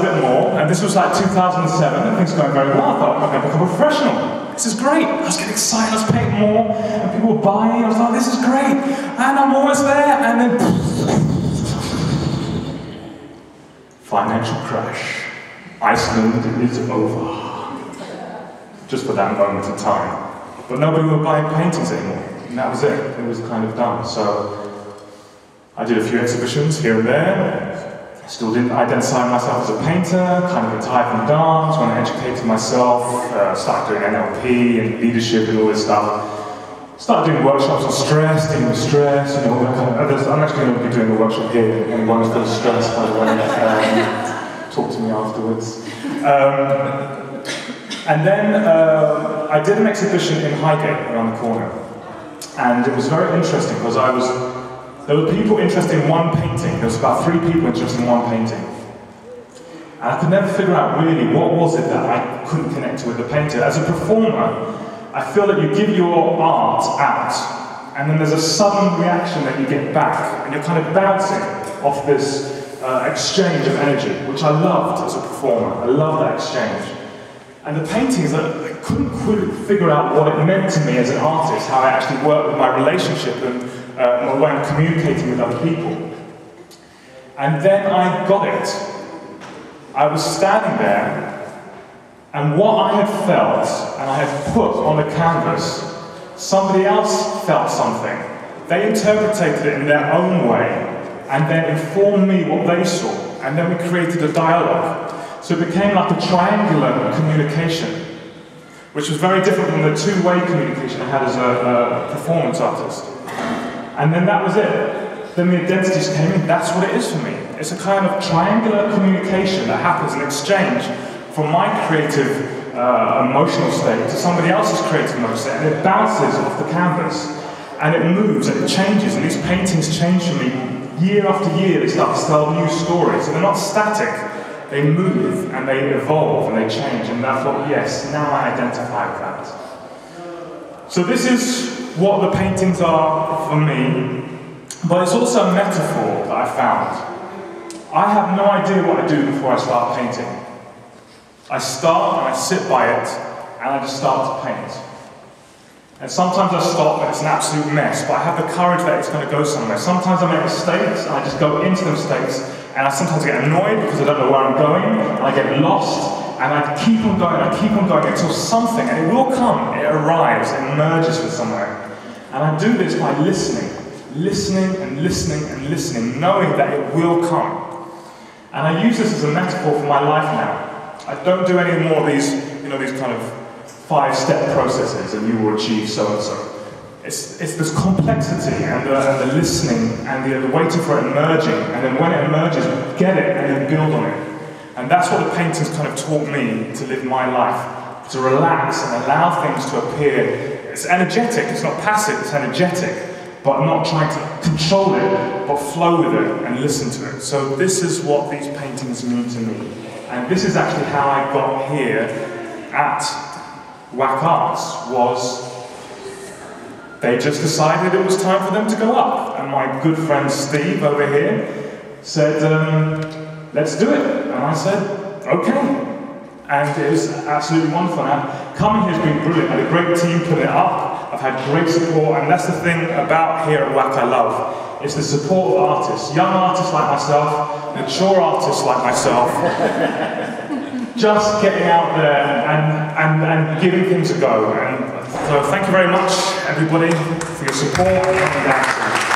bit more, and this was like 2007, and things were going very well. I thought, I'm going to become a professional. This is great. I was getting excited, I was painting more, and people were buying. I was like, this is great. And I'm almost there, and then financial crash. Iceland is over. Just for that moment in time. But nobody were buying paintings anymore. And that was it. It was kind of done. So I did a few exhibitions here and there. Still didn't identify myself as a painter, kind of retired from dance, when I educated myself, started doing NLP and leadership and all this stuff. Started doing workshops on stress, dealing with stress, you know, all that kind of others. I'm actually going to be doing a workshop here. Anyone who's got stress, by the way, talk to me afterwards. And then I did an exhibition in Highgate around the corner. And it was very interesting because there were people interested in one painting. There was about 3 people interested in one painting. And I could never figure out really what was it that I couldn't connect to with the painter. As a performer, I feel that you give your art out, and then there's a sudden reaction that you get back, and you're kind of bouncing off this exchange of energy, which I loved as a performer. I loved that exchange. And the paintings, I couldn't quite figure out what it meant to me as an artist, how I actually worked with my relationship and the way I'm communicating with other people. And then I got it. I was standing there, and what I had felt, and I had put on the canvas, somebody else felt something. They interpreted it in their own way, and then informed me what they saw, and then we created a dialogue. So it became like a triangular communication, which was very different from the two-way communication I had as a performance artist. And then that was it. Then the identities came in. That's what it is for me. It's a kind of triangular communication that happens in exchange from my creative emotional state to somebody else's creative emotional state, and it bounces off the canvas, and it moves, and it changes, and these paintings change for me. Year after year, they start to tell new stories, and they're not static. They move, and they evolve, and they change, and that's what, yes, now I identify with that. So this is what the paintings are for me, but it's also a metaphor that I found. I have no idea what I do before I start painting. I start, and I sit by it, and I just start to paint. And sometimes I stop, and it's an absolute mess, but I have the courage that it's going to go somewhere. Sometimes I make mistakes, and I just go into those mistakes, and I sometimes get annoyed because I don't know where I'm going, and I get lost, and I keep on going until something, and it will come, it arrives, it merges with somewhere. And I do this by listening, and listening, knowing that it will come. And I use this as a metaphor for my life now. I don't do any more of these, these kind of 5-step processes, and you will achieve so-and-so. It's this complexity and the listening and the waiting for it emerging, and then when it emerges, get it and then build on it. And that's what the paintings kind of taught me to live my life, to relax and allow things to appear. It's energetic, it's not passive, it's energetic, but not trying to control it, but flow with it and listen to it. So this is what these paintings mean to me. And this is actually how I got here at WAC Arts, was they just decided it was time for them to go up. And my good friend Steve over here said, let's do it. And I said, okay. And it was absolutely wonderful. And coming here has been brilliant. I had a great team put it up. I've had great support, and that's the thing about here at WAC I love. It's the support of artists, young artists like myself, mature artists like myself, just getting out there and giving things a go. And so thank you very much, everybody, for your support and coming down.